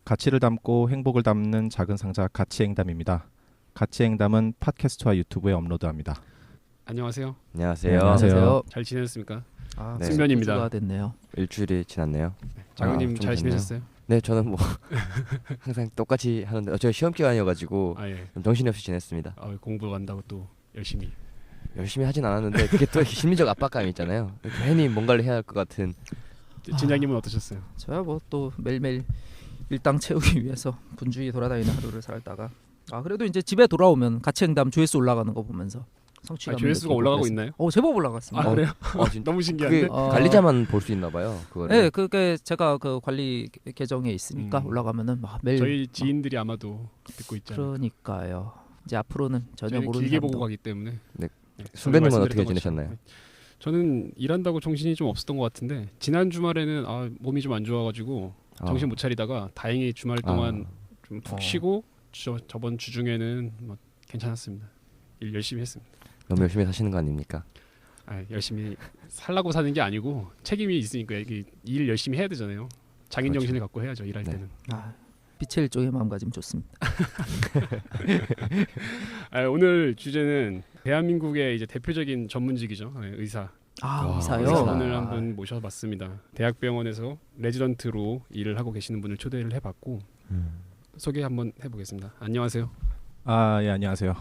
가치를 담고 행복을 담는 작은 상자 가치행담입니다. 가치행담은 팟캐스트와 유튜브에 업로드합니다. 안녕하세요. 안녕하세요. 네, 안녕하세요. 잘 지냈습니까? 네. 승면입니다. 주가 됐네요. 일주일이 지났네요. 장훈님 좀 잘 됐네요. 지내셨어요? 네, 저는 뭐 항상 똑같이 하는데 제가 시험 기간이어가지고 예. 좀 정신없이 지냈습니다. 공부한다고 또 열심히. 열심히 하진 않았는데 그게 또 심리적 압박감이 있잖아요. 괜히 뭔가를 해야 할 것 같은. 진장님은 어떠셨어요? 저야 뭐 또 매일매일 일당 채우기 위해서 분주히 돌아다니는 하루를 살다가 그래도 이제 집에 돌아오면 가치행담 조회수 올라가는 거 보면서 성취감. 조회수가 올라가고 있나요? 제법 올라갔습니다. 그래요? 진짜? 너무 신기한데. 그게 관리자만 볼 수 있나 봐요. 그거를. 네, 그게 제가 그 관리 계정에 있으니까 올라가면은 막 매일. 저희 지인들이 아마도 듣고 있잖아요. 그러니까요. 이제 앞으로는 전혀 저희는 모르는 길게 보고 사람도. 가기 때문에. 네. 네, 순배님은 저희 어떻게 말씀드렸던 지내셨나요? 것처럼. 저는 일한다고 정신이 좀 없었던 것 같은데 지난 주말에는 몸이 좀 안 좋아가지고 정신 못 차리다가 다행히 주말 동안 좀 푹 쉬고 저번 주 중에는 뭐 괜찮았습니다. 일 열심히 했습니다. 너무 열심히 사시는 거 아닙니까? 열심히 살라고 사는 게 아니고 책임이 있으니까 이게 일 열심히 해야 되잖아요. 장인 그렇죠. 정신을 갖고 해야죠. 일할 네. 때는. 빛의 일종의 마음가짐 좋습니다. 오늘 주제는 대한민국의 이제 대표적인 전문직이죠. 의사. 의사요? 의사. 오늘 한분 모셔봤습니다. 대학병원에서 레지던트로 일을 하고 계시는 분을 초대를 해봤고 소개 한번 해보겠습니다. 안녕하세요. 예, 안녕하세요.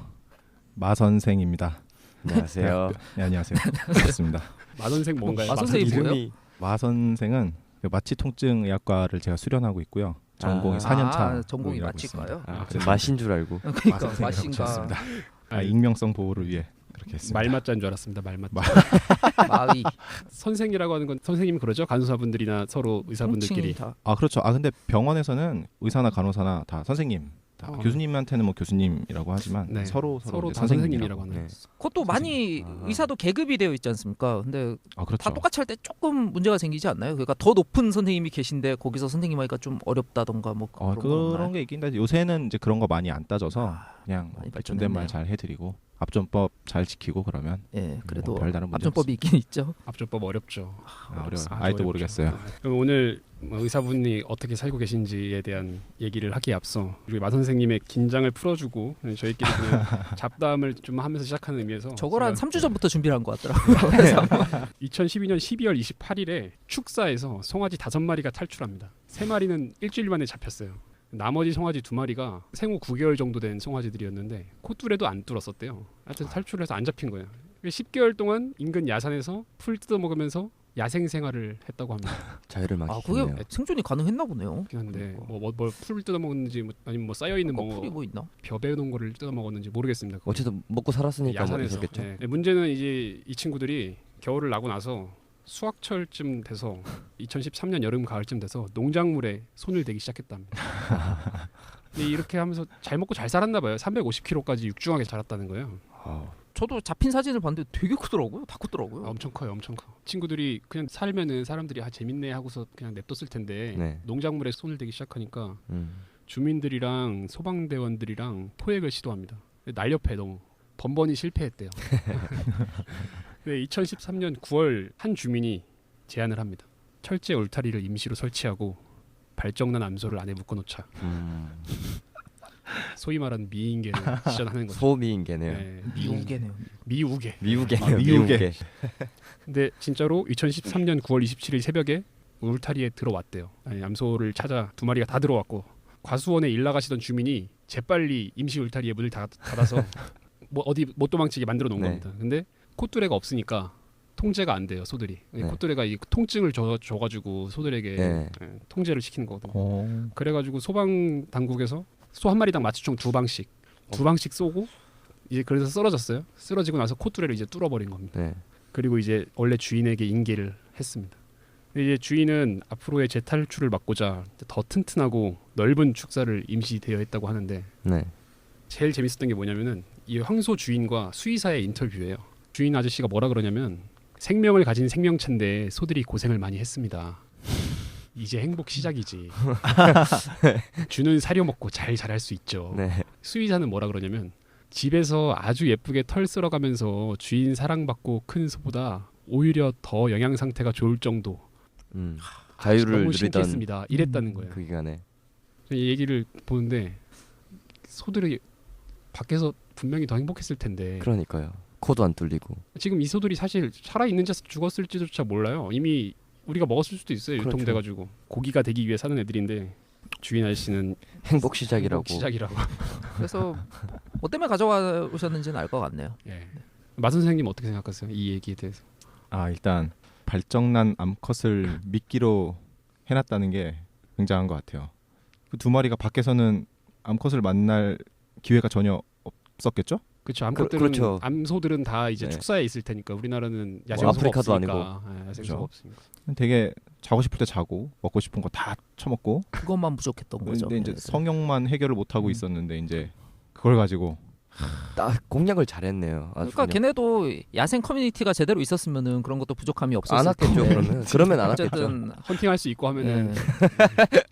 마 선생입니다. 안녕하세요. 네, 안녕하세요. 반갑습니다. 마 선생 뭔가요? 마 선생이 뭐예요? 마 선생은 마취통증의학과를 제가 수련하고 있고요. 전공이 4년차. 전공이 마취과요? 마신 줄 알고. 그러니까 마신가. 익명성 보호를 위해 그렇게 했습니다. 말맞자인 줄 알았습니다. 말맞자. 마의. 선생이라고 하는 건 선생님이 그러죠. 간호사분들이나 서로 의사분들끼리. 다. 그렇죠. 근데 병원에서는 의사나 간호사나 다 선생님. 교수님한테는 뭐 교수님이라고 하지만 네. 서로 다 선생님이라고 하네요. 네. 그것도 많이 의사도 계급이 되어 있지 않습니까? 근데 그렇죠. 다 똑같이 할 때 조금 문제가 생기지 않나요? 그러니까 더 높은 선생님이 계신데 거기서 선생님 하기가 좀 어렵다던가 뭐 그런 게 있긴 한데 요새는 이제 그런 거 많이 안 따져서 그냥 많이 존댓말 잘 해드리고 압존법 잘 지키고 그러면 그래도 별다른 문제 압존법이 있긴 있죠. 압존법 어렵죠. 어려워. 아직도 모르겠어요. 그럼 오늘 의사분이 어떻게 살고 계신지에 대한 얘기를 하기에 앞서 우리 마 선생님의 긴장을 풀어주고 저희끼리 그냥 잡담을 좀 하면서 시작하는 의미에서 저걸 한 3주 전부터 준비를 한 것 같더라고요. 2012년 12월 28일에 축사에서 송아지 5마리가 탈출합니다. 3마리는 일주일 만에 잡혔어요. 나머지 송아지 2마리가 생후 9개월 정도 된 송아지들이었는데 콧뚜레도 안 뚫었었대요. 하여튼 탈출을 해서 안 잡힌 거예요. 10개월 동안 인근 야산에서 풀 뜯어먹으면서 야생 생활을 했다고 합니다. 자유를 막. 그게 생존이 가능했나 보네요. 근데 뭐 풀을 뜯어먹었는지 아니면 뭐 쌓여있는 풀이 뭐 있나? 벼베 놓은 거를 뜯어먹었는지 모르겠습니다. 어쨌든 먹고 살았으니까 야산에서. 있었겠죠. 네. 문제는 이제 이 친구들이 겨울을 나고 나서 수학철쯤 돼서 2013년 여름 가을쯤 돼서 농작물에 손을 대기 시작했답니다. 근데 이렇게 하면서 잘 먹고 잘 살았나 봐요. 350kg까지 육중하게 자랐다는 거예요. 저도 잡힌 사진을 봤는데 되게 크더라고요. 다 크더라고요. 엄청 커요. 엄청 커. 친구들이 그냥 살면은 사람들이 재밌네 하고서 그냥 냅뒀을 텐데 네. 농작물에 손을 대기 시작하니까 주민들이랑 소방대원들이랑 포획을 시도합니다. 날렵해 너무. 번번이 실패했대요. 네, 2013년 9월 한 주민이 제안을 합니다. 철제 울타리를 임시로 설치하고 발정난 암소를 안에 묶어놓자. 소위 말하는 미인계를 시전하는 거죠. 소미인계네요. 네, 미우개네요. 미우계. 미우계. 근데 진짜로 2013년 9월 27일 새벽에 울타리에 들어왔대요. 암소를 찾아 2마리가 다 들어왔고 과수원에 일 나가시던 주민이 재빨리 임시 울타리에 문을 닫아서 뭐 어디 못 도망치게 만들어 놓은 겁니다. 근데 콧뚜레가 없으니까 통제가 안 돼요, 소들이. 콧뚜레가 이 통증을 줘가지고 소들에게 통제를 시키는 거거든요. 그래가지고 소방 당국에서 소 한 마리당 마취총 2방씩 쏘고 이제 그래서 쓰러졌어요. 쓰러지고 나서 콧뚜레를 이제 뚫어버린 겁니다. 그리고 이제 원래 주인에게 인계를 했습니다. 이제 주인은 앞으로의 재탈출을 막고자 더 튼튼하고 넓은 축사를 임시 대여했다고 하는데 제일 재밌었던 게 뭐냐면은 이 황소 주인과 수의사의 인터뷰예요. 주인 아저씨가 뭐라 그러냐면 생명을 가진 생명체인데 소들이 고생을 많이 했습니다. 이제 행복 시작이지. 주는 사료 먹고 잘 자랄 수 있죠. 수의사는 뭐라 그러냐면 집에서 아주 예쁘게 털 쓸어가면서 주인 사랑받고 큰 소보다 오히려 더 영양 상태가 좋을 정도. 자유를 너무 누리던 신기했습니다. 이랬다는 거예요. 그 기간에. 이 얘기를 보는데 소들이 밖에서 분명히 더 행복했을 텐데 그러니까요. 코도 안 뚫리고. 지금 이 소들이 사실 살아 있는지 죽었을지조차 몰라요. 이미 우리가 먹었을 수도 있어요. 그렇죠. 유통돼가지고 고기가 되기 위해 사는 애들인데 주인 아저씨는 행복 시작이라고. 시작이라고. 그래서 뭐 때문에 가져오셨는지는 알 것 같네요. 예. 마 선생님 어떻게 생각하세요? 이 얘기에 대해서. 일단 발정난 암컷을 미끼로 해놨다는 게 굉장한 것 같아요. 그 두 마리가 밖에서는 암컷을 만날 기회가 전혀 없었겠죠? 그렇죠. 암컷들은 그렇죠. 암소들은 다 이제 네. 축사에 있을 테니까 우리나라는 야생소가 아프리카도 없으니까. 예, 야생소가 그렇죠. 없으니까. 되게 자고 싶을 때 자고 먹고 싶은 거 다 처먹고. 그것만 부족했던 거죠. 근데 이제 얘네들은. 성욕만 해결을 못 하고 있었는데 이제 그걸 가지고 딱 공략을 잘했네요. 아주 그러니까 그냥. 걔네도 야생 커뮤니티가 제대로 있었으면은 그런 것도 부족함이 없었을 안 왔겠죠. 텐데. 그러면 안 왔겠죠. 어쨌든 헌팅할 수 있고 하면은 네.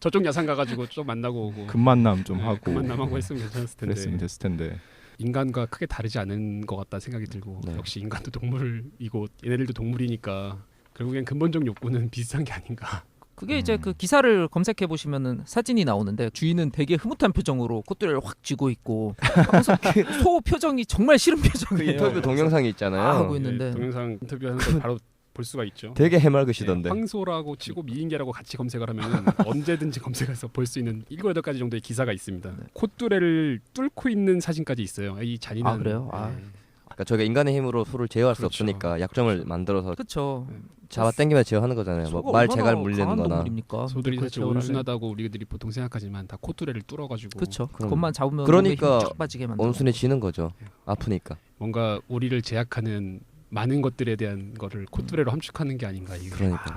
저쪽 야산 가가지고 좀 만나고 오고 금만남 좀 하고 금만남하고 했으면 괜찮았을 텐데 그랬으면 됐을 텐데. 인간과 크게 다르지 않은 것 같다 생각이 들고 네. 역시 인간도 동물이고 얘네들도 동물이니까 결국엔 근본적 욕구는 비슷한 게 아닌가. 그게 이제 그 기사를 검색해 보시면은 사진이 나오는데 주인은 되게 흐뭇한 표정으로 콧대를 확 쥐고 있고 항상 소 표정이 정말 싫은 그 표정이에요. 인터뷰 동영상이 있잖아요. 하고 있는데 예, 동영상 인터뷰하는 걸 바로 볼 수가 있죠. 되게 해맑으시던데. 예, 황소라고 치고 미인계라고 같이 검색을 하면 언제든지 검색해서 볼 수 있는 7, 8가지 정도의 기사가 있습니다. 네. 콧뚜레를 뚫고 있는 사진까지 있어요. 이 잔인한. 아, 그래요? 아. 예. 그러니까 저게 인간의 힘으로 소를 제어할 수 그렇죠. 없으니까 약점을 만들어서 그렇죠. 잡아 당기면 제어하는 거잖아요. 뭐 말 제갈 물리는 거나. 동물입니까? 소들이 그걸 사실 제어를 온순하다고 우리들이 보통 생각하지만 다 콧뚜레를 뚫어가지고 그렇죠. 그럼. 그것만 잡으면 그러니까 몸에 힘쫙 빠지게 만들어. 온순해지는 거죠. 아프니까. 뭔가 우리를 제약하는 많은 것들에 대한 거를 콧뚜레로 함축하는 게 아닌가. 이게. 그러니까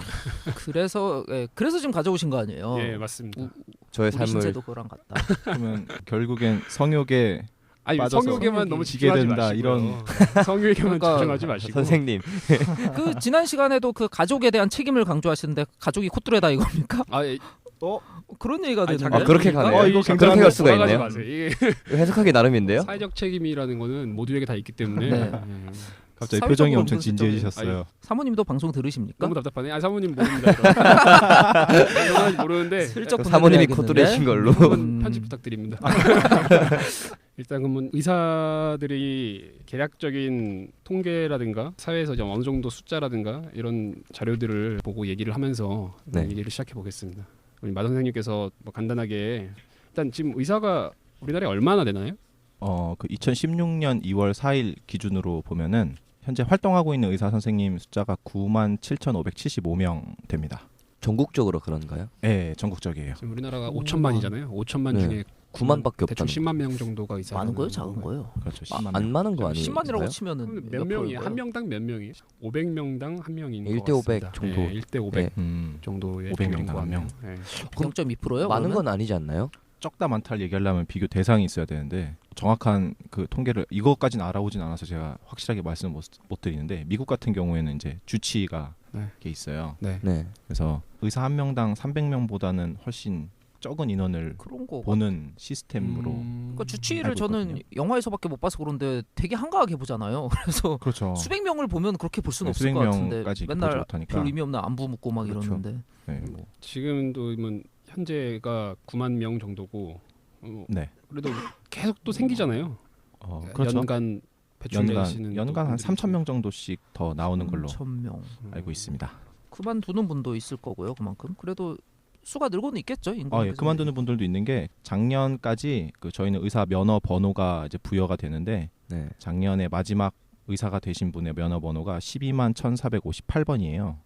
그래서 그래서 지금 가져오신 거 아니에요? 예, 맞습니다. 저의 우리 삶을 신체도 그거랑 같다. 그러면 결국엔 성욕에 아니 빠져서 성욕에만 너무 지게 집중하지 된다, 마시고요. 성욕에만 그러니까 집중하지 마시고. 선생님 그 지난 시간에도 그 가족에 대한 책임을 강조하시는데 가족이 콧뚜레다 이겁니까? 아, 예. 그런 얘기가 아니, 되는데. 아, 그렇게 가네요. 이거 그렇게 굉장한 갈 수가 돌아가지 있네요. 마세요. 이게 해석하기 나름인데요. 사회적 책임이라는 거는 모두에게 다 있기 때문에 네. 예. 갑자기 사회적으로 표정이 엄청 무슨 진지해지셨어요. 사모님도 방송 들으십니까? 너무 답답하네. 아 사모님 모릅니다. 이런. 모르는데 슬쩍 사모님이 보내드려야겠는데? 콧뚜레신 걸로. 한번 편집 부탁드립니다. 일단 그러면 의사들이 계략적인 통계라든가 사회에서 이제 어느 정도 숫자라든가 이런 자료들을 보고 얘기를 하면서 네. 얘기를 시작해 보겠습니다. 우리 마 선생님께서 뭐 간단하게 일단 지금 의사가 우리나라에 얼마나 되나요? 그 2016년 2월 4일 기준으로 보면은 현재 활동하고 있는 의사 선생님 숫자가 97,575명 됩니다. 전국적으로 그런가요? 네, 전국적이에요. 지금 우리나라가 5천만이잖아요. 5천만 네. 중에 9만밖에 대충 없다는 10만 명 정도가 의사. 많은 거예요, 작은 거예요? 그렇죠. 아, 10만 안 명. 많은 거 아니에요? 10만이라고 치면은 몇 명이 한 명당 몇 명이? 500명당 한 명인 것 1대 500 같습니다. 정도. 네, 1대 500 네. 정도의 500 비율인 명당 것 한 명. 같네요. 네. 0.2%요? 많은 건 아니지 않나요? 적다 많다를 얘기하려면 비교 대상이 있어야 되는데 정확한 그 통계를 이것까지는 알아보진 않아서 제가 확실하게 말씀을 못 드리는데 미국 같은 경우에는 이제 주치의가 네. 이렇게 있어요. 네. 네. 그래서 의사 한 명당 300명보다는 훨씬 적은 인원을 그런 거. 보는 시스템으로 그러니까 주치의를 알고 저는 있거든요. 영화에서밖에 못 봐서 그런데 되게 한가하게 보잖아요. 그래서 그렇죠. 수백 명을 보면 그렇게 볼 수는 네, 없을 것 수백 같은데 명까지 보지 맨날 못하니까. 별 의미 없는 안부 묻고 막 그렇죠. 이러는데 네, 뭐, 지금도 현재가 9만 명 정도고 네. 그래도 계속 또 생기잖아요. 그렇죠. 연간 배출되시는 연간 한 3,000명 정도씩 더 나오는 걸로 3,000명. 알고 있습니다. 그만두는 분도 있을 거고요. 그만큼 그래도 수가 늘고는 있겠죠. 예, 그만두는 분들도 있는 게 작년까지 그 저희는 의사 면허 번호가 이제 부여가 되는데 네. 작년에 마지막 의사가 되신 분의 면허 번호가 12만 1,458번이에요.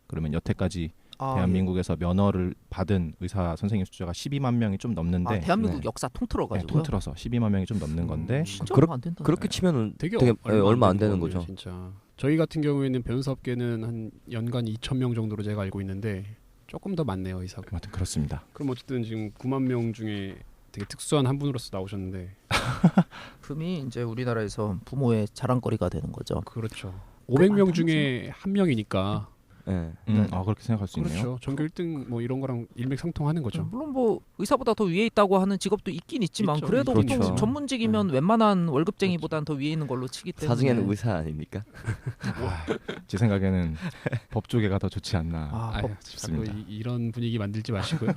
그러면 여태까지 대한민국에서 면허를 받은 의사 선생님 숫자가 12만 명이 좀 넘는데 대한민국 네. 역사 통틀어 네, 가지고 통틀어서 12만 명이 좀 넘는 건데 진짜 그렇- 얼마 안 된다. 그렇게 치면은 되게, 되게 얼마 안 되는 되는 거네요, 거죠. 진짜. 저희 같은 경우에는 변호사업계는 한 연간 2,000명 정도로 제가 알고 있는데 조금 더 많네요 의사가. 아무튼 그렇습니다. 그럼 어쨌든 지금 9만 명 중에 되게 특수한 한 분으로서 나오셨는데 금이 이제 우리나라에서 부모의 자랑거리가 되는 거죠. 그렇죠. 500명 중에 한 명이니까 네. 그렇게 생각할 수 있네요. 그렇죠. 전교 1등 뭐 이런 거랑 일맥상통하는 거죠. 물론 뭐 의사보다 더 위에 있다고 하는 직업도 있긴 있지만 있죠. 그래도 그렇죠. 보통 전문직이면 웬만한 월급쟁이보다는 더 위에 있는 걸로 치기 때문에 사중에는 의사 아닙니까? 제 생각에는 법조계가 더 좋지 않나. 아, 아유, 싶습니다. 자꾸 이런 분위기 만들지 마시고요.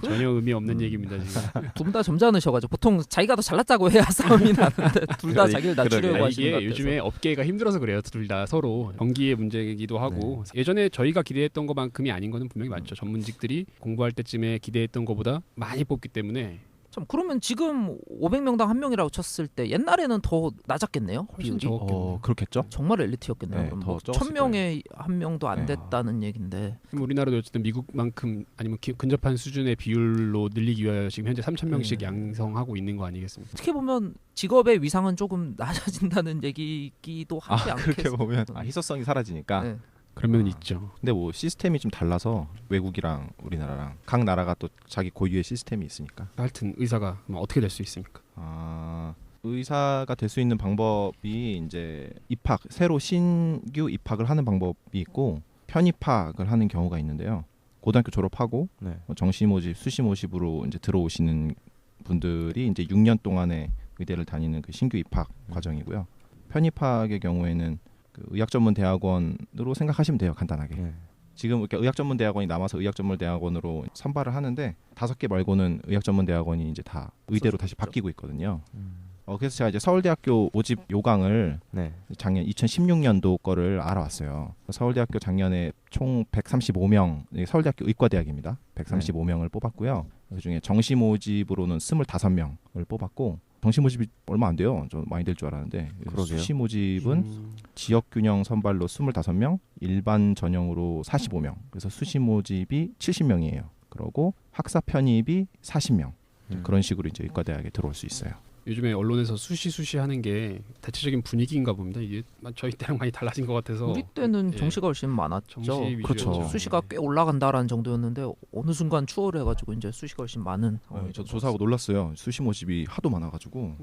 전혀 의미 없는 얘기입니다 지금. 둘 다 점잖으셔가지고 보통 자기가 더 잘났다고 해야 싸움이 나는데 둘 다 자기를 낮추려고 아, 하시는 것 이게 같아서. 요즘에 업계가 힘들어서 그래요. 둘 다 서로 경기의 문제이기도 하고 예전에 저희가 기대했던 것만큼이 아닌 거는 분명히 맞죠. 전문직들이 공부할 때쯤에 기대했던 것보다 많이 뽑기 때문에 참 그러면 지금 500명당 한 명이라고 쳤을 때 옛날에는 더 낮았겠네요. 훨씬 비율이? 적었겠네요. 그렇겠죠. 정말 엘리트였겠네요. 네, 그럼 더 뭐 적었을 1000명에 한 명도 안 네. 됐다는 얘긴데 그럼 우리나라도 어쨌든 미국만큼 아니면 근접한 수준의 비율로 늘리기 위하여 지금 현재 3,000명씩 양성하고 있는 거 아니겠습니까? 어떻게 보면 직업의 위상은 조금 낮아진다는 얘기기도 하지 않겠어요? 그렇게 보면 희소성이 사라지니까. 네. 그러면 있죠. 근데 뭐 시스템이 좀 달라서 외국이랑 우리나라랑 각 나라가 또 자기 고유의 시스템이 있으니까. 하여튼 의사가 뭐 어떻게 될 수 있습니까? 의사가 될 수 있는 방법이 이제 새로 신규 입학을 하는 방법이 있고 편입학을 하는 경우가 있는데요. 고등학교 졸업하고 네. 정시 모집, 수시 모집으로 이제 들어오시는 분들이 이제 6년 동안의 의대를 다니는 그 신규 입학 과정이고요. 편입학의 경우에는 그 의학전문대학원으로 생각하시면 돼요. 간단하게. 네. 지금 이렇게 의학전문대학원이 남아서 의학전문대학원으로 선발을 하는데 5개 말고는 의학전문대학원이 이제 다 의대로 다시 바뀌고 있거든요. 그래서 제가 이제 서울대학교 모집 요강을 네. 작년 2016년도 거를 알아왔어요. 서울대학교 작년에 총 135명, 서울대학교 의과대학입니다. 135명을 뽑았고요. 그중에 정시 모집으로는 25명을 뽑았고 정시 모집이 얼마 안 돼요. 좀 많이 될 줄 알았는데 그러게요. 수시 모집은 지역균형 선발로 25명, 일반 전형으로 45명. 그래서 수시 모집이 70명이에요. 그리고 학사 편입이 40명. 그런 식으로 이제 의과대학에 들어올 수 있어요. 요즘에 언론에서 수시 하는 게 대체적인 분위기인가 봅니다. 이게 저희 때랑 많이 달라진 것 같아서. 우리 때는 예. 정시가 훨씬 많았죠. 정시 위주였죠. 그렇죠. 수시가 꽤 올라간다라는 정도였는데 어느 순간 추월해가지고 이제 수시가 훨씬 많은. 저 조사하고 놀랐어요. 수시 모집이 하도 많아가지고.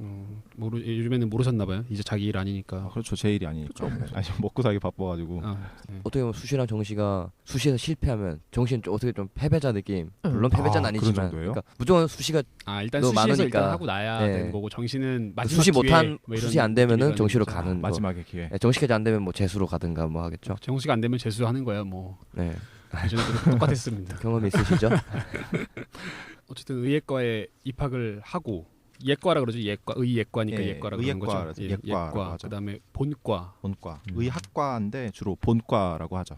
요즘에는 모르셨나 봐요. 이제 자기 일 아니니까. 그렇죠. 제 일이 아니니까. 아니, 먹고 살기 바빠가지고. 네. 어떻게 보면 수시랑 정시가 수시에서 실패하면 정시는 좀 어떻게 좀 패배자 느낌. 물론 패배자는 그런 아니지만. 정도예요? 그러니까 무조건 수시가 일단 너무 수시에서 많으니까. 일단 하고 나야 네. 되는 거고 정시는 마지막 수시 기회 못한 뭐 이런 수시 안 되면은 느낌이라는 정시로 거죠. 가는 거. 마지막에 기회. 네, 정시까지 안 되면 뭐 재수로 가든가 뭐 하겠죠. 정시가 안 되면 재수하는 거야 뭐. 네. 예전에도 똑같았습니다. 경험이 있으시죠? 어쨌든 의예과에 입학을 하고 예과라 그러죠. 의예과니까 예, 예과라 그러는 거죠. 의예과라서 예과라고 하죠. 그다음에 본과. 본과. 의학과인데 주로 본과라고 하죠.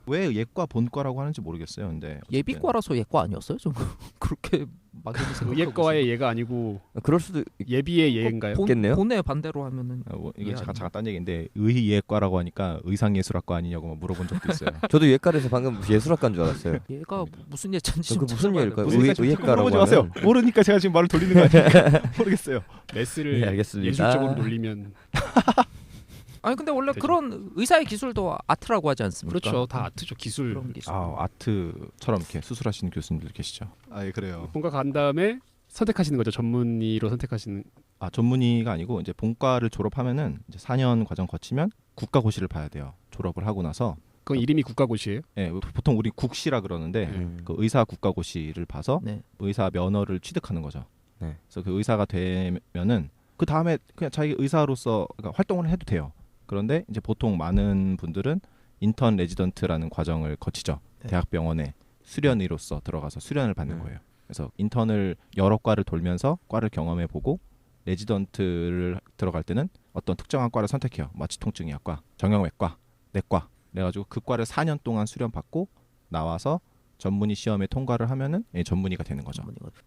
왜 예과 본과라고 하는지 모르겠어요. 근데 어쨌든. 예비과라서 예과 아니었어요? 좀 그렇게 막연히 생각하고 의예과의 예가 아니고 그럴 수도 예비의 예인가요? 있겠네요. 본의 반대로 하면은 이거 예, 잠깐 딴 얘기인데 의예과라고 하니까 의상예술학과 아니냐고 막 물어본 적도 있어요. 저도 예과에서 방금 예술학과인 줄 알았어요. 얘가 무슨 예찬지 그 좀 무슨 찾아봐야 예일까요? 돼요. 의예과라고 물어보지 마세요. 하면. 모르니까 제가 지금 말을 돌리는 거 아니에요. 모르겠어요. 레스를 네, 알겠습니다. 예술적으로 놀리면 아니 근데 원래 되죠. 그런 의사의 기술도 아트라고 하지 않습니까? 그렇죠. 다 아트죠. 기술. 그런 기술. 아트처럼 이렇게 수술하시는 교수님들 계시죠. 예, 그래요. 본과 간 다음에 선택하시는 거죠. 전문의로 선택하시는. 전문의가 아니고 이제 본과를 졸업하면은 이제 4년 과정 거치면 국가고시를 봐야 돼요. 졸업을 하고 나서. 그건 이름이 국가고시예요? 예, 보통 우리 국시라 그러는데 그 의사 국가고시를 봐서 네. 의사 면허를 취득하는 거죠. 네. 그래서 그 의사가 되면은 그 다음에 그냥 자기 의사로서 그러니까 활동을 해도 돼요. 그런데 이제 보통 많은 분들은 인턴 레지던트라는 과정을 거치죠. 네. 대학병원에 수련의로서 들어가서 수련을 받는 거예요. 그래서 인턴을 여러 과를 돌면서 과를 경험해 보고 레지던트를 들어갈 때는 어떤 특정한 과를 선택해요. 마취통증의학과, 정형외과, 내과. 그래가지고 그 과를 4년 동안 수련 받고 나와서 전문의 시험에 통과를 하면은 전문의가 되는 거죠.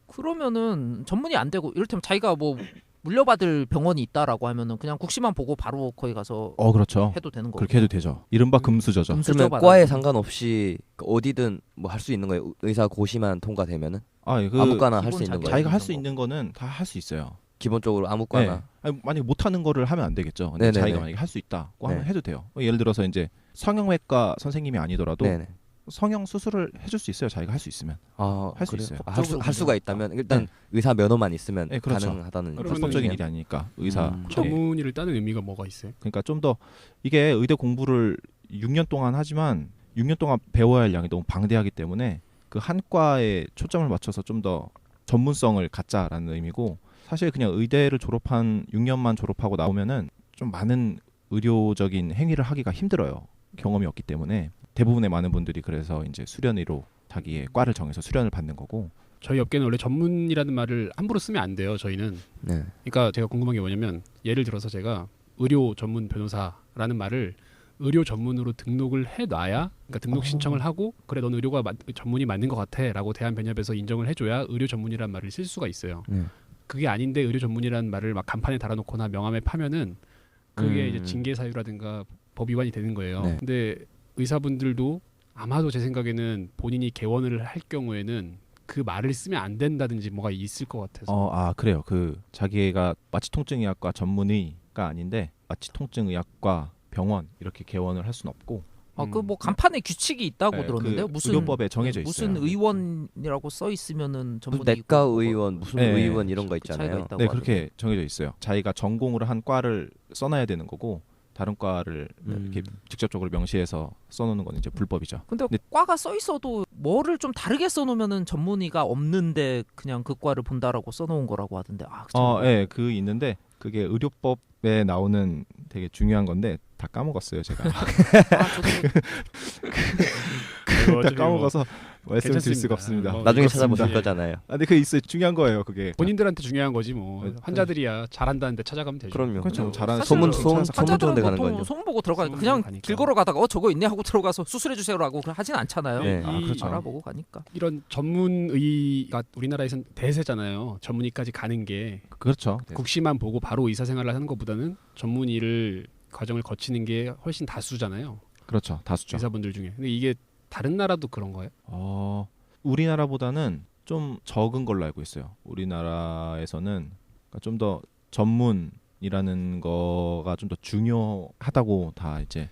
그러면은 전문의 안 되고 이를테면 자기가 뭐 물려받을 병원이 있다라고 하면은 그냥 국시만 보고 바로 거기 가서 그렇죠. 해도 되는 거고. 그렇게 해도 되죠. 이른바 금수저죠. 그러면 과에 상관없이 어디든 뭐 할 수 있는 거예요. 의사 고시만 통과되면은 아무거나 할 수 있는 거예요. 자기가 할 수 있는 거는 다 할 수 있어요. 기본적으로 아무거나. 만약에 못하는 거를 하면 안 되겠죠. 근데 네네네. 자기가 만약에 할 수 있다고 하면 네. 해도 돼요. 예를 들어서 이제 성형외과 선생님이 아니더라도 네네. 성형 수술을 해줄 수 있어요. 자기가 할 수 있으면. 할 수 그래요? 있어요. 할 수가 있다면 일단 의사 면허만 있으면 네, 그렇죠. 가능하다는 그러면은 불법적인 그냥- 일이 아니니까 의사. 전문의를 따는 의미가 뭐가 있어요? 그러니까 좀 더 이게 의대 공부를 6년 동안 하지만 6년 동안 배워야 할 양이 너무 방대하기 때문에 그 한 과에 초점을 맞춰서 좀 더 전문성을 갖자라는 의미고 사실 그냥 의대를 졸업한 6년만 졸업하고 나오면은 좀 많은 의료적인 행위를 하기가 힘들어요. 경험이 없기 때문에 대부분의 많은 분들이 그래서 이제 수련의로 자기의 과를 정해서 수련을 받는 거고 저희 업계는 원래 전문이라는 말을 함부로 쓰면 안 돼요. 저희는. 네. 그러니까 제가 궁금한 게 뭐냐면 예를 들어서 제가 의료 전문 변호사라는 말을 의료 전문으로 등록을 해놔야 그러니까 등록 신청을 하고 그래 넌 의료가 전문이 맞는 것 같아라고 대한변협에서 인정을 해줘야 의료 전문이라는 말을 쓸 수가 있어요. 그게 아닌데 의료 전문이라는 말을 막 간판에 달아놓거나 명함에 파면은 그게 이제 징계 사유라든가 법 위반이 되는 거예요. 네. 근데 의사분들도 아마도 제 생각에는 본인이 개원을 할 경우에는 그 말을 쓰면 안 된다든지 뭐가 있을 것 같아서. 그래요. 그 자기가 마취통증의학과 전문의가 아닌데 마취통증의학과 병원 이렇게 개원을 할 수는 없고 그 뭐 간판에 규칙이 있다고 네, 들었는데요. 그 무슨 의료법에 정해져 무슨 있어요. 의원이라고 써 있으면은 전문의 내과 의원 무슨 네. 의원 이런 거 차이가 있잖아요. 있다고 네, 하더라고요. 그렇게 정해져 있어요. 자기가 전공으로 한 과를 써놔야 되는 거고 다른 과를 이렇게 직접적으로 명시해서 써놓는 건 이제 불법이죠. 근데 과가 써 있어도 뭐를 좀 다르게 써놓으면은 전문의가 없는데 그냥 그 과를 본다라고 써놓은 거라고 하던데. 네, 그 있는데 그게 의료법에 나오는 되게 중요한 건데 다 까먹었어요, 제가. 다 까먹어서 말씀을 드릴 수가 없습니다. 나중에 그렇습니다. 찾아보실 거잖아요. 근데 그게 있어요. 중요한 거예요, 그게. 본인들한테 중요한 거지 뭐. 네. 환자들이야 잘한다는데 찾아가면 되죠. 그럼요. 그렇죠. 잘하는 사실 소문 환자들은 좋은 데 가는 보통 거죠. 소문 보고 들어가니까 소문 그냥 가니까. 길 걸어가다가 저거 있네 하고 들어가서 수술해 주세요라고 하진 않잖아요. 네. 그렇죠. 알아보고 가니까. 이런 전문의가 우리나라에서는 대세잖아요. 전문의까지 가는 게 그렇죠. 국시만 보고 바로 의사생활을 하는 것보다는 전문의를 과정을 거치는 게 훨씬 다수잖아요. 그렇죠. 다수죠. 의사분들 중에. 근데 이게 다른 나라도 그런 거예요? 우리나라보다는 좀 적은 걸로 알고 있어요. 우리나라에서는 좀 더 전문이라는 거가 좀 더 중요하다고 다 이제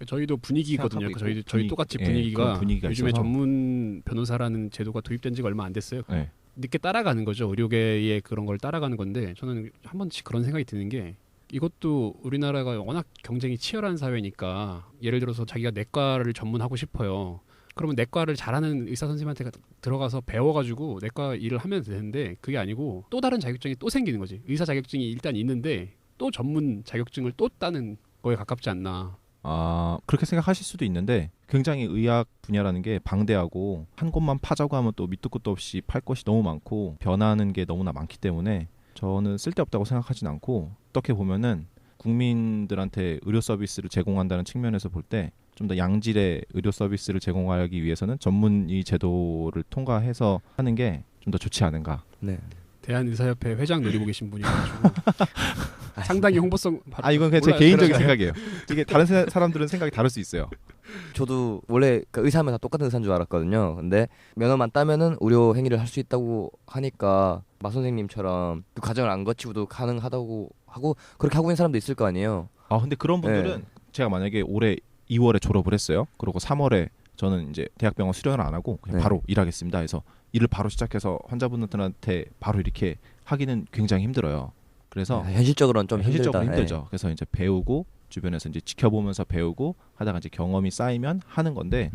저희도 분위기거든요. 생각하고 저희 있고 똑같이 그런 분위기가 분위기가 요즘에 있어서. 전문 변호사라는 제도가 도입된 지가 얼마 안 됐어요. 네. 늦게 따라가는 거죠. 의료계의 그런 걸 따라가는 건데 저는 한 번씩 그런 생각이 드는 게 이것도 우리나라가 워낙 경쟁이 치열한 사회니까 예를 들어서 자기가 내과를 전문하고 싶어요. 그러면 내과를 잘하는 의사 선생님한테 들어가서 배워가지고 내과 일을 하면 되는데 그게 아니고 또 다른 자격증이 또 생기는 거지. 의사 자격증이 일단 있는데 또 전문 자격증을 또 따는 거에 가깝지 않나. 그렇게 생각하실 수도 있는데 굉장히 의학 분야라는 게 방대하고 한 곳만 파자고 하면 또 밑도 끝도 없이 팔 것이 너무 많고 변하는 게 너무나 많기 때문에 저는 쓸데없다고 생각하진 않고 어떻게 보면은 국민들한테 의료 서비스를 제공한다는 측면에서 볼 때 좀 더 양질의 의료 서비스를 제공하기 위해서는 전문의 제도를 통과해서 하는 게 좀 더 좋지 않은가. 네. 대한의사협회 회장 노리고 계신 분이가지고 상당히 홍보성. 이건 그냥 제 몰라요. 개인적인 생각이에요. 이게 다른 사람들은 생각이 다를 수 있어요. 저도 원래 그 의사하면 다 똑같은 의사인 줄 알았거든요. 근데 면허만 따면은 의료 행위를 할 수 있다고 하니까 마 선생님처럼 그 과정을 안 거치고도 가능하다고 하고 그렇게 하고 있는 사람도 있을 거 아니에요. 근데 그런 분들은 제가 만약에 올해 2월에 졸업을 했어요. 그리고 3월에 저는 이제 대학병원 수련을 안 하고 그냥 바로 일하겠습니다 해서 일을 바로 시작해서 환자분들한테 바로 이렇게 하기는 굉장히 힘들어요. 그래서 현실적으로는 좀 현실적으로 힘들다. 힘들죠. 그래서 이제 배우고 주변에서 이제 지켜보면서 배우고 하다가 이제 경험이 쌓이면 하는 건데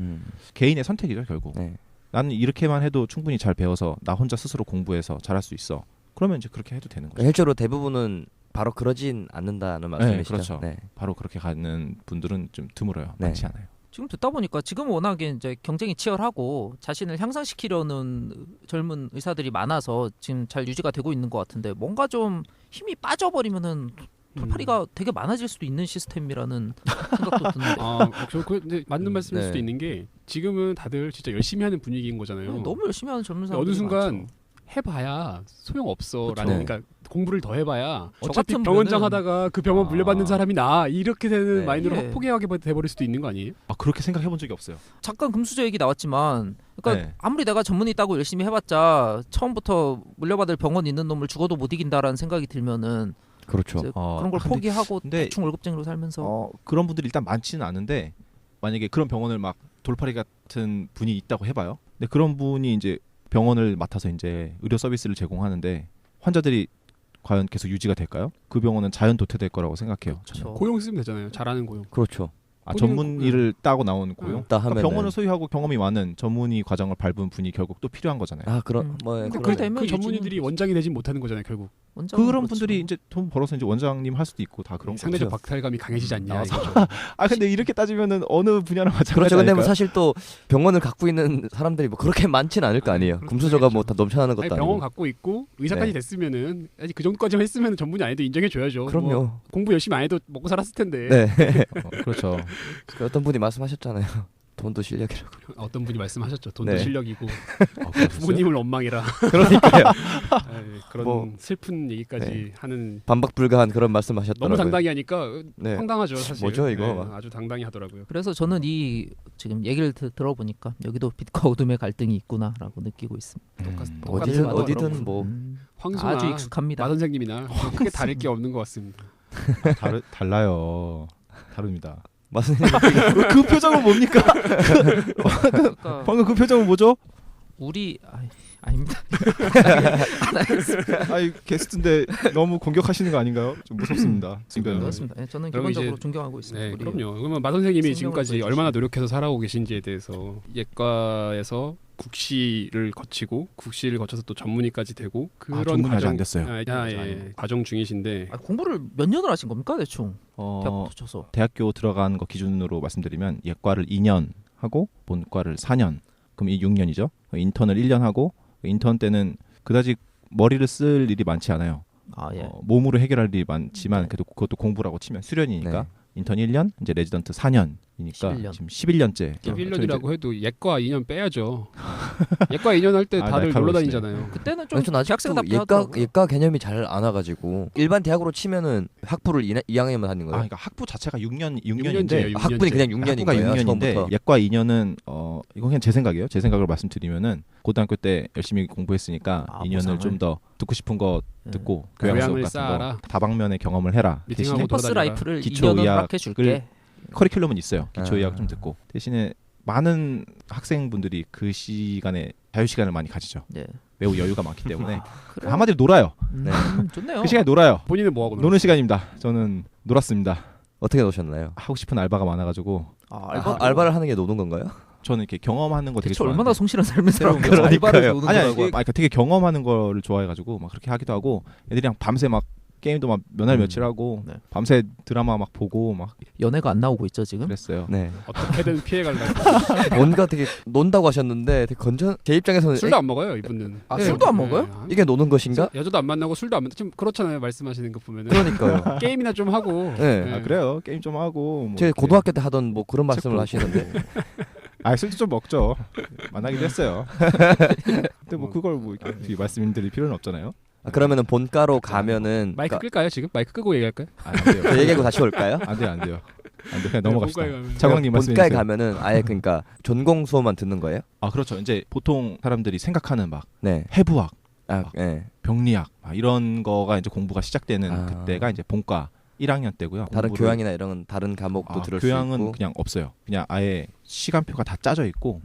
개인의 선택이죠 결국. 네. 나는 이렇게만 해도 충분히 잘 배워서 나 혼자 스스로 공부해서 잘할 수 있어. 그러면 이제 그렇게 해도 되는 거죠. 현실적으로 대부분은 바로 그러진 않는다는 말씀이시죠? 그렇죠. 네. 바로 그렇게 가는 분들은 좀 드물어요. 네. 많지 않아요. 지금 듣다 보니까 지금 워낙에 이제 경쟁이 치열하고 자신을 향상시키려는 젊은 의사들이 많아서 지금 잘 유지가 되고 있는 것 같은데 뭔가 좀 힘이 빠져버리면은 돌팔이가 되게 많아질 수도 있는 시스템이라는 생각도 드는데. 근데 맞는 말씀일 수도 있는 게 지금은 다들 진짜 열심히 하는 분위기인 거잖아요. 너무 열심히 하는 젊은 사람들이 어느 순간 많죠. 해봐야 소용없어라는 그쵸. 그러니까 공부를 더 해봐야 저 어차피 같은 병원장 분은- 하다가 그 병원 물려받는 사람이 나 이렇게 되는 네. 마인드로 예. 포기하게 돼버릴 수도 있는 거 아니에요? 그렇게 생각해 본 적이 없어요. 잠깐 금수저 얘기 나왔지만 그러니까 네. 아무리 내가 전문의 따고 열심히 해봤자 처음부터 물려받을 병원 있는 놈을 죽어도 못 이긴다라는 생각이 들면은 그렇죠. 이제 그런 걸 포기하고 근데 대충 월급쟁이로 살면서 그런 분들이 일단 많지는 않은데 만약에 그런 병원을 막 돌팔이 같은 분이 있다고 해봐요. 근데 그런 분이 이제 병원을 맡아서 이제 의료 서비스를 제공하는데 환자들이 과연 계속 유지가 될까요? 그 병원은 자연 도태될 거라고 생각해요. 그렇죠. 저는. 고용 쓰면 되잖아요. 잘하는 고용. 그렇죠. 전문의를 따고 나온 고용. 따 그러니까 하면은 병원을 소유하고 경험이 많은 전문의 과정을 밟은 분이 결국 또 필요한 거잖아요. 그런 뭐 근데 그런- 되면 그 유지는 전문의들이 원장이 되진 못하는 거잖아요 결국. 원장은 그런 그렇죠. 분들이 이제 돈 벌어서 이제 원장님 할 수도 있고 다 그런 거 상대적 같아요. 박탈감이 강해지지 않냐 나와서. 이거죠. 근데 이렇게 따지면은 어느 분야나 마찬가지 그렇죠. 근데 뭐 아닐까요? 사실 또 병원을 갖고 있는 사람들이 뭐 그렇게 많지는 않을 거 아니에요. 그렇죠. 금수저가 뭐 다 넘쳐나는 것도 아니, 아니고. 병원 갖고 있고 의사까지 네. 됐으면은 아직 그 정도까지만 했으면 전문의 안 해도 인정해줘야죠. 그럼요. 뭐 공부 열심히 안 해도 먹고 살았을 텐데. 네. 그렇죠. 그 어떤 분이 말씀하셨잖아요. 돈도 실력이라고. 어떤 분이 말씀하셨죠. 돈도 네. 실력이고 그러셨어요? 부모님을 원망해라. 그러니까요. 그런 뭐, 슬픈 얘기까지 네. 하는 반박불가한 그런 말씀하셨더라고요. 너무 당당히 하니까 네. 황당하죠 사실. 뭐죠, 이거? 네, 아주 당당히 하더라고요. 그래서 저는 이 지금 얘기를 들어보니까 여기도 빛과 어둠의 갈등이 있구나라고 느끼고 있습니다. 어디든 똑같은 어디든 뭐 황소나 아주 익숙합니다. 마 선생님이나 크게 다를 게 없는 것 같습니다. 달라요. 다릅니다. 맞습니다. 그 표정은 뭡니까? 그러니까 방금 그 표정은 뭐죠? 아닙니다. 게스트인데 너무 공격하시는 거 아닌가요? 좀 무섭습니다. 지금 그렇습니다. 네, 저는 그럼 기본적으로 이제- 존경하고 있습니다. 네, 우리 그럼요. 그러면 마 선생님이 생명을 지금까지 구해주시는. 얼마나 노력해서 살아오고 계신지에 대해서 예과에서 국시를 거치고 국시를 거쳐서 또 전문의까지 되고 그런 전문의 아직 안 됐어요. 과정 중이신데 공부를 몇 년을 하신 겁니까 대충? 대학부터 쳐서. 대학교 들어간 거 기준으로 말씀드리면 예과를 2년 하고 본과를 4년. 그럼 이 6년이죠. 인턴을 1년 하고 인턴 때는 그다지 머리를 쓸 일이 많지 않아요. 몸으로 해결할 일이 많지만 네. 그래도 그것도 공부라고 치면 수련이니까 네. 인턴 1년, 이제 레지던트 4년이니까 11년. 지금 11년째. 11년이라고 해도 예과 2년 빼야죠. 예과 2년 할 때 다들 놀러 다니잖아요. 그때는 좀 전 아직도 대학생답게 예과 하더라고요. 예과 개념이 잘 안 와가지고 일반 대학으로 치면은 학부를 2학년만 하는 거예요. 그러니까 학부 자체가 6년인데 6년제예요. 학부는 그냥 6년인 학부가 거예요. 6년인데 처음부터. 예과 2년은 이건 그냥 제 생각이에요. 제 생각을 말씀드리면은 고등학교 때 열심히 공부했으니까 2년을 보상을. 좀 더 듣고 싶은 거 듣고 교양 수업 교양을 같은 쌓아라. 거 다방면의 경험을 해라. 미팅하고 대신에 캠퍼스 돌아다니라. 라이프를 기초 2년을 의학을 허락해 줄게. 커리큘럼은 있어요. 기초 아. 의학 좀 듣고 대신에 많은 학생분들이 그 시간에 자유 시간을 많이 가지죠. 네. 매우 여유가 많기 때문에 그래요. 한마디로 놀아요. 네. 좋네요. 그 시간에 놀아요. 본인은 뭐 하고 노는 시간입니다. 저는 놀았습니다. 어떻게 노셨나요? 하고 싶은 알바가 많아가지고 알바를 하는 게 노는 건가요? 저는 이렇게 경험하는 거 되게 대체 좋아해요. 얼마나 성실한 삶을 살아온 거야. 그러니까요. 알바를 노는 아니 거라고. 그러니까 되게 경험하는 거를 좋아해가지고 막 그렇게 하기도 하고 애들이랑 밤새 막 게임도 막 몇 날 며칠 하고 네. 밤새 드라마 막 보고 막 연애가 안 나오고 있죠 지금. 그랬어요. 네. 어떻게든 피해가려고. 뭔가 되게 논다고 하셨는데 되게 제 입장에서는 술도 안 먹어요 이분은. 술도 안 먹어요? 이게 노는 것인가? 여자도 안 만나고 술도 안 만나. 좀 그렇잖아요 말씀하시는 거 보면은. 그러니까요. 게임이나 좀 하고. 네. 아 그래요. 게임 좀 하고 뭐 제 이렇게. 고등학교 때 하던 뭐 그런 말씀을 보고. 하시는데 술도 좀 먹죠. 만나기도 했어요. 근데 뭐 그걸 뭐 이렇게 말씀드릴 필요는 없잖아요. 그러면은 본과로 가면은 마이크 그러니까 끌까요 지금? 마이크 끄고 얘기할까요? 안 돼요. 저 얘기하고 다시 올까요? 안 돼요. 그냥 넘어갑시다. 본과에 가면. 차광님 말씀해 본과에 주세요. 가면은 아예 그러니까 전공 수업만 듣는 거예요? 그렇죠. 이제 보통 사람들이 생각하는 막 네. 해부학, 네. 병리학 막 이런 거가 이제 공부가 시작되는 아. 그때가 이제 본과 1학년 때고요. 다른 공부를- 교양이나 이런 건 다른 과목도 들을 수 교양은 있고. 그냥 없어요. 그냥 아예 시간표가 다 짜져 있고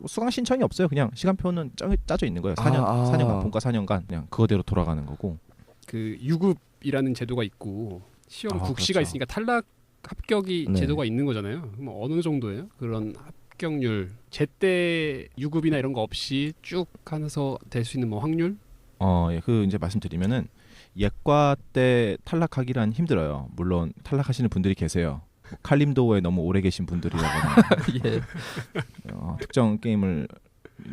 수강 신청이 없어요. 그냥 시간표는 짜져 있는 거예요. 4년, 아. 4년간 본과 4년간 그냥 그거대로 돌아가는 거고. 그 유급이라는 제도가 있고 시험 국시가 그렇죠. 있으니까 탈락 합격이 네. 제도가 있는 거잖아요. 그럼 어느 정도예요? 그런 합격률 제때 유급이나 이런 거 없이 쭉 하면서 될 수 있는 뭐 확률? 그 이제 말씀드리면은 예과 때 탈락하기란 힘들어요. 물론 탈락하시는 분들이 계세요. 뭐 칼림도어에 너무 오래 계신 분들이라거나 예. 특정 게임을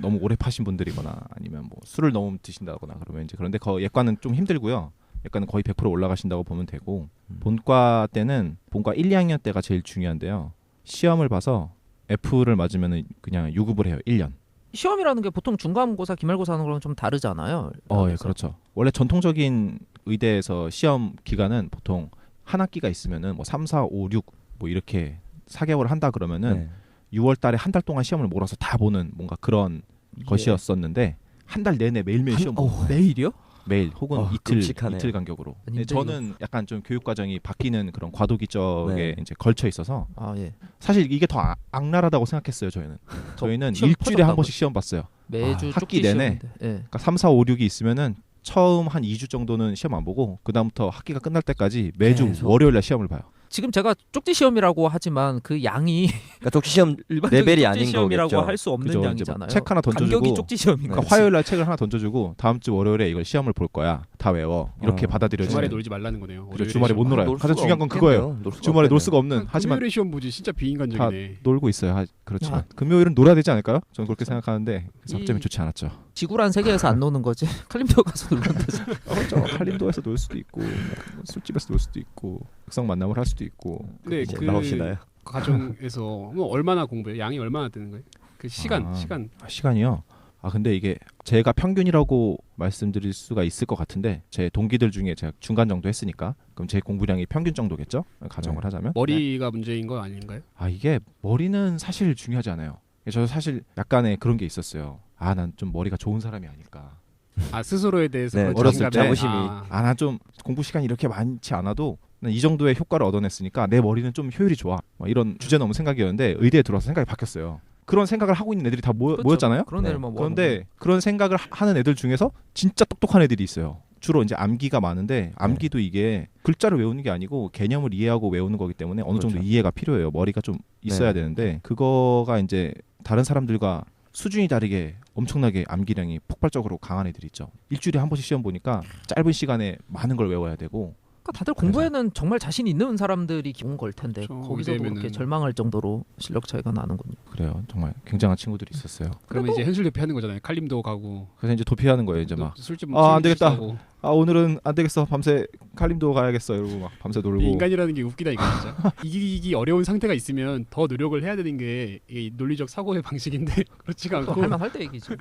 너무 오래 파신 분들이거나 아니면 뭐 술을 너무 드신다거나 그러면 이제 그런데 예과는 좀 힘들고요. 예과는 거의 100% 올라가신다고 보면 되고 본과 때는 본과 1, 2학년 때가 제일 중요한데요. 시험을 봐서 F를 맞으면은 그냥 유급을 해요. 1년. 시험이라는 게 보통 중간고사, 기말고사 하는 거랑 좀 다르잖아요. 예, 그렇죠. 원래 전통적인 의대에서 시험 기간은 보통 한 학기가 있으면은 뭐 3, 4, 5, 6 뭐 이렇게 4개월 한다 그러면은 네. 6월 달에 한 달 동안 시험을 몰아서 다 보는 뭔가 그런 것이었었는데 한 달 내내 매일매일 시험 보고 매일이요? 매일 혹은 끔찍하네요. 이틀 간격으로. 아니, 저는 약간 좀 교육 과정이 바뀌는 그런 과도기 쪽에 네. 이제 걸쳐 있어서 예. 사실 이게 더 악랄하다고 생각했어요. 저희는 시험 일주일에 한 퍼졌다고. 번씩 시험 봤어요. 매주 학기 쪽지 내내? 시험인데. 예. 그러니까 3, 4, 5, 6이 있으면은 처음 한 2주 정도는 시험 안 보고 그 다음부터 학기가 끝날 때까지 매주 계속. 월요일 날 시험을 봐요. 지금 제가 쪽지 시험이라고 하지만 그 양이 그러니까 쪽지 시험 일반적인 레벨이 쪽지 아닌 시험이라고 거겠죠. 할 수 없는 그죠, 이제 양이잖아요. 막 책 하나 던져주고 간격이 쪽지 시험인 그러니까 거지. 화요일 날 책을 하나 던져주고 다음 주 월요일에 이걸 시험을 볼 거야. 다 외워. 이렇게 받아들여지는. 주말에 놀지 말라는 거네요. 그죠, 월요일에 주말에 못 시험. 놀아요. 놀 가장 수가 중요한 건 그거예요. 없겠네요. 놀 수가 주말에 놀 없겠네요. 수가 없는. 하지만 금요일에 시험 보지 진짜 비인간적이네. 놀고 있어요. 그렇지만 야. 금요일은 놀아야 되지 않을까요? 저는 그렇게 생각하는데 접점이 이- 좋지 않았죠. 지구란 세계에서 안 노는 거지. 칼림도 가서 놀면 되지. 그렇죠. 칼림도에서 놀 수도 있고 뭐 술집에서 놀 수도 있고 극성 만남을 할 수도 있고. 근데 이제 그 나오시나요? 과정에서 뭐 얼마나 공부해요? 양이 얼마나 되는 거예요? 그 시간. 시간이요. 근데 이게 제가 평균이라고 말씀드릴 수가 있을 것 같은데 제 동기들 중에 제가 중간 정도 했으니까 그럼 제 공부량이 평균 정도겠죠? 가정을 네. 하자면. 머리가 문제인 거 아닌가요? 이게 머리는 사실 중요하지 않아요. 저 사실 약간의 그런 게 있었어요. 난 좀 머리가 좋은 사람이 아닐까. 스스로에 대해서 네, 그런 어렸을 자신감이- 때 자부심이. 난 좀 공부 시간이 이렇게 많지 않아도 난 이 정도의 효과를 얻어냈으니까 내 머리는 좀 효율이 좋아. 이런 주제 넘은 생각이었는데 의대에 들어와서 생각이 바뀌었어요. 그런 생각을 하고 있는 애들이 다 그렇죠. 모였잖아요. 그런 네. 애들만 그런데 그런 생각을 하는 애들 중에서 진짜 똑똑한 애들이 있어요. 주로 이제 암기가 많은데 암기도 이게 글자를 외우는 게 아니고 개념을 이해하고 외우는 거기 때문에 어느 정도 그렇죠. 이해가 필요해요. 머리가 좀 있어야 네. 되는데 그거가 이제 다른 사람들과 수준이 다르게 엄청나게 암기량이 폭발적으로 강한 애들이 있죠. 일주일에 한 번씩 시험 보니까 짧은 시간에 많은 걸 외워야 되고 그러니까 다들 공부에는 정말 자신 있는 사람들이 기본 걸 텐데 그렇죠. 거기서도 의대면은- 그렇게 절망할 정도로 실력 차이가 나는군요. 그래요. 정말 굉장한 친구들이 있었어요. 그러면 이제 현실 대피하는 거잖아요. 칼림도 가고 그래서 이제 도피하는 거예요. 이제 막 술집 안 되겠다. 하고. 오늘은 안 되겠어. 밤새 칼림도 가야겠어. 이러고 막 밤새 놀고. 인간이라는 게 웃기다 이거 진짜. 이기기 어려운 상태가 있으면 더 노력을 해야 되는 게 이 논리적 사고의 방식인데 그렇지가 않고 할만할 때 얘기지.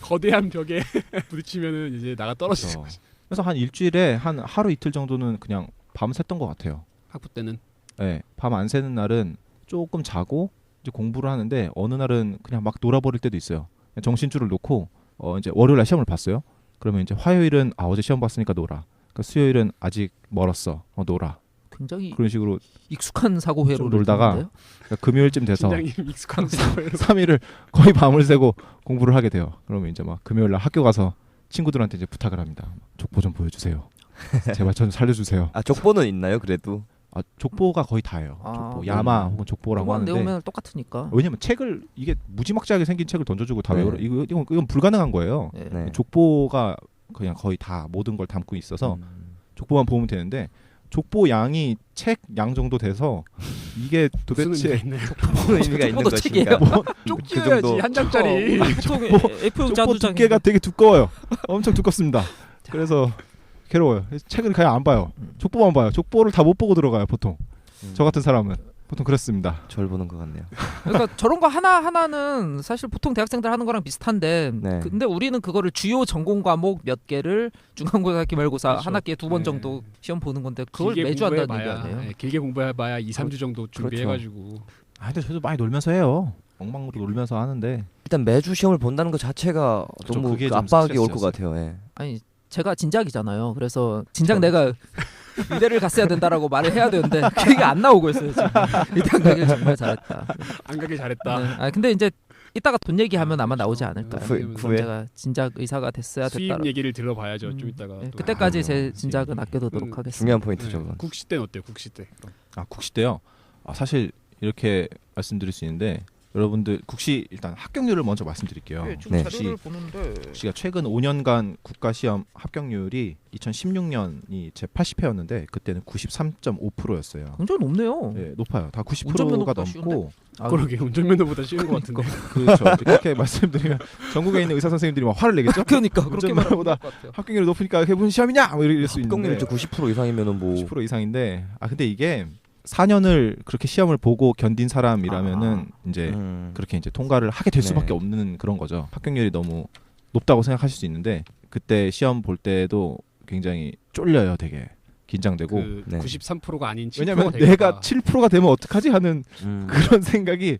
거대한 벽에 부딪히면은 이제 나가 떨어지는 그래서, 거지. 그래서 한 일주일에 한 하루 이틀 정도는 그냥 밤 샜던 것 같아요. 학부 때는 네, 밤 안 새는 날은 조금 자고 이제 공부를 하는데 어느 날은 그냥 막 놀아버릴 때도 있어요. 그냥 정신줄을 놓고 이제 월요일 날 시험을 봤어요. 그러면 이제 화요일은 어제 시험 봤으니까 놀아. 그러니까 수요일은 아직 멀었어. 놀아. 굉장히 그런 식으로 익숙한 사고 회로를 좀 놀다가 듣는데요? 그러니까 금요일쯤 돼서 굉장히 익숙한 사고예요. 3일을 거의 밤을 새고 공부를 하게 돼요. 그러면 이제 막 금요일 날 학교 가서 친구들한테 이제 부탁을 합니다. 족보 좀 보여주세요. 제발 좀 살려주세요. 족보는 있나요? 그래도 족보가 거의 다예요. 족보, 야마 혹은 족보라고 그건 하는데 내용면 똑같으니까. 왜냐면 책을 이게 무지막지하게 생긴 책을 던져주고 다 네. 외우라 이건 불가능한 거예요. 예. 네. 족보가 그냥 거의 다 모든 걸 담고 있어서 족보만 보면 되는데 족보 양이 책 양 정도 돼서 이게 무슨 의미가 도대체 있네요. 족보는 의미가 있는 족보도 것인가? 뭐 쪽지여야지 한 장짜리. 보통 A4 족보 두께가 되게 두꺼워요. 엄청 두껍습니다. 그래서 괴로워요. 책을 그냥 안 봐요. 족보만 봐요. 족보를 다 못 보고 들어가요. 보통 저 같은 사람은 보통 그렇습니다. 절 보는 것 같네요. 그러니까 저런 거 하나 하나는 사실 보통 대학생들 하는 거랑 비슷한데, 네. 근데 우리는 그거를 주요 전공 과목 몇 개를 중간고사, 기말고사 그렇죠. 한 학기에 2번 네. 정도 시험 보는 건데 그걸 길게 매주 한다는 얘기 공부해봐야, 아니에요? 네, 길게 공부해봐야 2, 3주 정도 준비해가지고. 근데 저도 많이 놀면서 해요. 엉망으로 놀면서 하는데 일단 매주 시험을 본다는 것 자체가 그쵸, 너무 그게 그 좀 압박이 올 것 스트레스였어요. 같아요. 예. 아니 제가 진작이잖아요. 그래서 진작 내가 의대를 갔어야 된다라고 말을 해야 되는데 그게 안 나오고 있어요 지금. 의대 안 가길 정말 잘했다. 안 가길 잘했다. 네. 근데 이제 이따가 돈 얘기하면 아마 나오지 않을까요? 구- 구해. 제가 진작 의사가 됐어야 수입 됐다. 얘기를 들어봐야죠. 좀 이따가. 네, 또. 그때까지 제 아유, 진작은 아껴두도록 하겠습니다. 중요한 포인트죠. 그건. 국시 때는 어때요? 국시 때. 국시 때요. 사실 이렇게 말씀드릴 수 있는데 여러분들 국시 일단 합격률을 먼저 말씀드릴게요. 네. 보는데 국시가 최근 5년간 국가시험 합격률이 2016년이 제 80회였는데 그때는 93.5%였어요. 굉장히 높네요. 네, 높아요. 다 운전면허보다 90%가 넘고 그러게 운전면허보다 쉬운 것 같은데. 그렇죠. 그렇게 말씀드리면 전국에 있는 의사 선생님들이 막 화를 내겠죠. 그러니까 그렇게 말하는 운전면허보다 것 같아요. 합격률이 높으니까 해본 시험이냐? 뭐 이럴 수 합격률이 있는데 90% 이상이면은 뭐 90% 이상인데 근데 이게 4년을 그렇게 시험을 보고 견딘 사람이라면은 이제 그렇게 이제 통과를 하게 될 네. 수밖에 없는 그런 거죠. 합격률이 너무 높다고 생각하실 수 있는데 그때 시험 볼 때도 굉장히 쫄려요. 되게 긴장되고 그 네. 93%가 아닌 7%가 왜냐면 되니까. 내가 7%가 되면 어떡하지 하는 음. 그런 생각이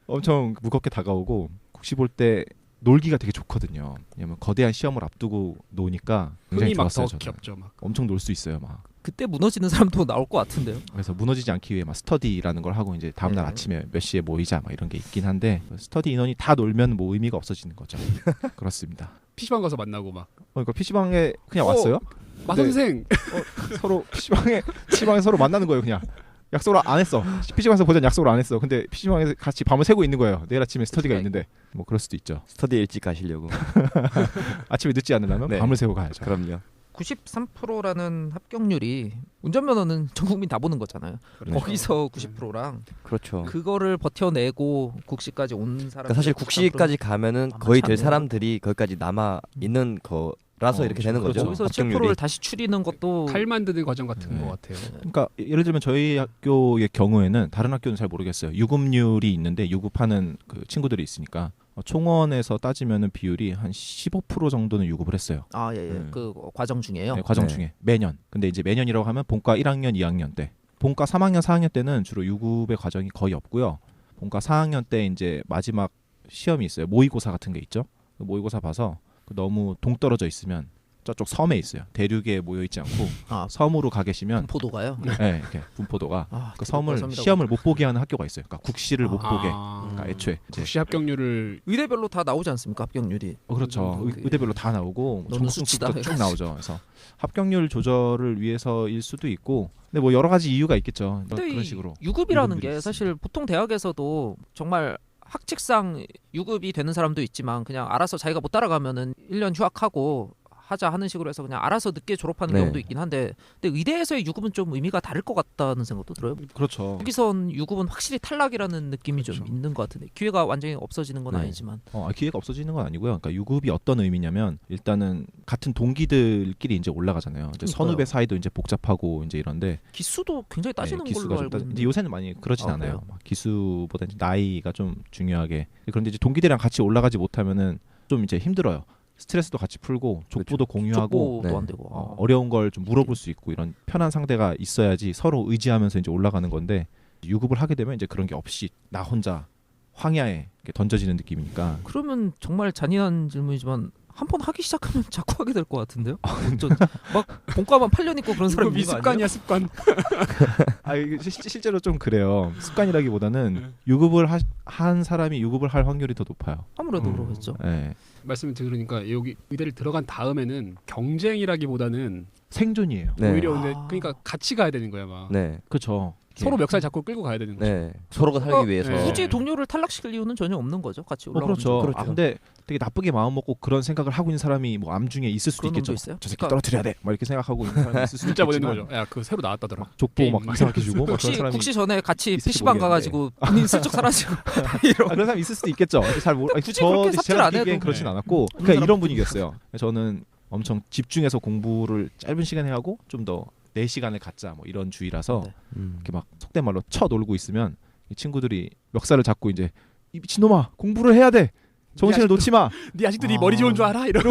엄청 무겁게 다가오고 국시 볼 때 놀기가 되게 좋거든요. 왜냐면 거대한 시험을 앞두고 노니까 굉장히 흥이 막 좋았어요. 더 저는. 겹죠. 막. 엄청 놀 수 있어요. 막 그때 무너지는 사람도 나올 것 같은데요. 그래서 무너지지 않기 위해 막 스터디라는 걸 하고 이제 다음날 네. 아침에 몇 시에 모이자 막 이런 게 있긴 한데 스터디 인원이 다 놀면 뭐 의미가 없어지는 거죠. 그렇습니다. PC방 가서 만나고 막. 그러니까 PC방에 그냥 왔어요. 마 선생. 서로 PC방에 서로 만나는 거예요. 그냥 약속을 안 했어. PC방에서 보자 약속을 안 했어. 근데 PC방에서 같이 밤을 새고 있는 거예요. 내일 아침에 스터디가 있는데 뭐 그럴 수도 있죠. 스터디 일찍 가시려고. 아침에 늦지 않으려면 네. 밤을 새고 가야죠. 그럼요. 93%라는 합격률이 운전면허는 전 국민 다 보는 거잖아요. 그렇죠. 거기서 90%랑 그렇죠. 그거를 버텨내고 국시까지 온 사람. 그러니까 사실 국시까지 가면은 아마 거의 될 참여요. 사람들이 거기까지 남아 있는 거라서 이렇게 되는 그렇죠. 거죠. 거기서 합격률이. 7%를 다시 추리는 것도 칼 만드는 과정 같은 네. 것 같아요. 그러니까 예를 들면 저희 학교의 경우에는 다른 학교는 잘 모르겠어요. 유급률이 있는데 유급하는 그 친구들이 있으니까 총원에서 따지면은 비율이 한 15% 정도는 유급을 했어요. 그 과정 중에요. 네, 과정 네. 중에 매년. 근데 이제 매년이라고 하면 본과 1학년, 2학년 때. 본과 3학년, 4학년 때는 주로 유급의 과정이 거의 없고요. 본과 4학년 때 이제 마지막 시험이 있어요. 모의고사 같은 게 있죠. 그 모의고사 봐서 너무 동떨어져 있으면 저쪽 섬에 있어요. 대륙에 모여 있지 않고 섬으로 가 계시면 포도가요. 네, 이렇게 분포도가 그 섬을 섬이라고. 시험을 못 보게 하는 학교가 있어요. 그러니까 국시를 못 보게. 아, 그러니까 애초에 이제 국시 합격률을 의대별로 다 나오지 않습니까? 합격률이. 그렇죠. 의대별로 다 나오고 너는 수치다. 전국도 쭉 나오죠. 그래서 합격률 조절을 위해서일 수도 있고, 근데 뭐 여러 가지 이유가 있겠죠. 근데 그런 이 식으로 유급이라는 유급률이 게 사실 보통 대학에서도 정말 학칙상 유급이 되는 사람도 있지만 그냥 알아서 자기가 못 따라가면은 1년 휴학하고 하자 하는 식으로 해서 그냥 알아서 늦게 졸업하는 네. 경우도 있긴 한데, 근데 의대에서의 유급은 좀 의미가 다를 것 같다는 생각도 들어요. 그렇죠. 여기선 유급은 확실히 탈락이라는 느낌이 좀 그렇죠. 있는 것 같은데 기회가 완전히 없어지는 건 네. 아니지만. 기회가 없어지는 건 아니고요. 그러니까 유급이 어떤 의미냐면 일단은 같은 동기들끼리 이제 올라가잖아요. 이제 그러니까요. 선후배 사이도 이제 복잡하고 이제 이런데 기수도 굉장히 따지는 걸로 알고 있는데. 근데 요새는 많이 그러진 아, 않아요. 그래요? 막 기수보다 이제 나이가 좀 중요하게. 그런데 이제 동기들이랑 같이 올라가지 못하면은 좀 이제 힘들어요. 스트레스도 같이 풀고 족보도 공유하고 족보도 네. 안 되고. 어려운 걸 좀 물어볼 수 있고 이런 편한 상대가 있어야지 서로 의지하면서 이제 올라가는 건데, 유급을 하게 되면 이제 그런 게 없이 나 혼자 황야에 이렇게 던져지는 느낌이니까. 그러면 정말 잔인한 질문이지만 한 번 하기 시작하면 자꾸 하게 될 것 같은데요? 막 본과만 8년 있고 그런 사람이 이거 있는 거 아니에요? 습관이야 습관. 이게 실제로 좀 그래요. 습관이라기보다는 네. 유급을 한 사람이 유급을 할 확률이 더 높아요. 아무래도 그러겠죠. 네. 말씀을 들으니까 여기 의대를 들어간 다음에는 경쟁이라기보다는 생존이에요. 네. 오히려 근데 아. 그러니까 같이 가야 되는 거야 막. 네. 그렇죠. 서로 멱살 잡고 끌고 가야 되는 거죠. 네. 서로가 살기 그러니까 위해서. 네. 굳이 동료를 탈락시킬 이유는 전혀 없는 거죠. 같이 올라가면. 그렇죠. 그렇죠. 근데 되게 나쁘게 마음 먹고 그런 생각을 하고 있는 사람이 뭐 암 중에 있을 수도 그런 있겠죠. 놈도 있어요? 저 새끼 그러니까 떨어뜨려야 돼. 막 이렇게 생각하고 있는 사람이 있을 수도 문자 보내는 있겠지만 거죠. 야 그 새로 나왔다더라. 막 족보 게임 막 막 이상하게 주고 막 그런 국시 사람이 국시 전에 같이 있을지 PC방 모르겠는데. 가가지고 본인 슬쩍 사라지고 이런. 그런 사람이 있을 수도 있겠죠. 잘 모르. 굳이 그렇게 삽질 제가 안 해도. 느끼기엔 그렇진 네. 않았고, 그런 그러니까 이런 사람도 분위기였어요. 저는 엄청 집중해서 공부를 짧은 시간에 하고 좀 더 내 시간을 갖자 뭐 이런 주의라서 네. 이렇게 막 속된 말로 쳐 놀고 있으면 이 친구들이 멱살을 잡고 이제 이 미친놈아 공부를 해야 돼. 정신을 놓지 마. 네 아직도 네 머리 좋은 줄 알아? 이러고.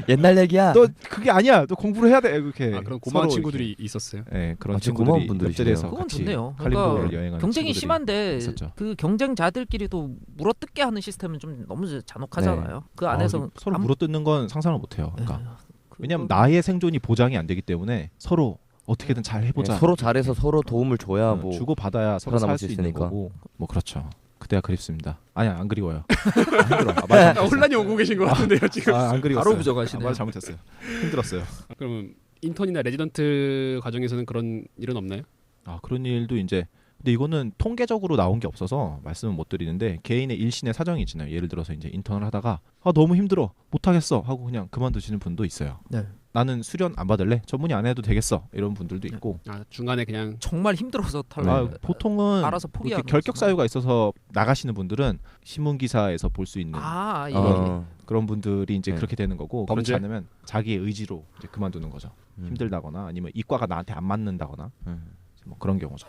옛날 얘기야. 너 그게 아니야. 너 공부를 해야 돼. 이렇게. 그런 고마운 서로 친구들이 있었어요. 이렇게, 네, 그런 아, 진짜 친구들이 고마운 분들이시네요. 옆자리에서 그건 같이 좋네요. 칼림도를 그러니까 여행하는 경쟁이 친구들이 심한데 있었죠. 그 경쟁자들끼리도 물어뜯게 하는 시스템은 좀 너무 잔혹하잖아요. 그 안에서 서로 물어뜯는 건 상상을 못해요. 그러니까 그거- 왜냐하면 나의 생존이 보장이 안 되기 때문에 서로 어떻게든 잘 해보자. 네, 서로 잘해서 서로 도움을 줘야 어, 뭐 주고 받아야 서로 살 살아남을 수 수 있는 있으니까. 거고. 뭐 그렇죠. 그때가 그립습니다. 아니야 안 그리워요. 안 힘들어. 말 잘못했어요. 혼란이 오고 계신 것 같은데요 지금. 안 그리웠어요. 바로 부정하시네요. 말 잘못했어요. 힘들었어요. 그러면 인턴이나 레지던트 과정에서는 그런 일은 없나요? 그런 일도 이제, 근데 이거는 통계적으로 나온 게 없어서 말씀은 못 드리는데 개인의 일신의 사정이 있잖아요. 예를 들어서 이제 인턴을 하다가 너무 힘들어 못하겠어 하고 그냥 그만두시는 분도 있어요. 네. 나는 수련 안 받을래? 전문의 안 해도 되겠어 이런 분들도 있고. 중간에 그냥 정말 힘들어서 탈락. 보통은 알아서 이렇게 포기하는 결격 거지만. 사유가 있어서 나가시는 분들은 신문 기사에서 볼 수 있는 이게 그런 분들이 이제 네. 그렇게 되는 거고, 범죄? 그렇지 않으면 자기의 의지로 이제 그만두는 거죠. 힘들다거나 아니면 이과가 나한테 안 맞는다거나 뭐 그런 경우죠.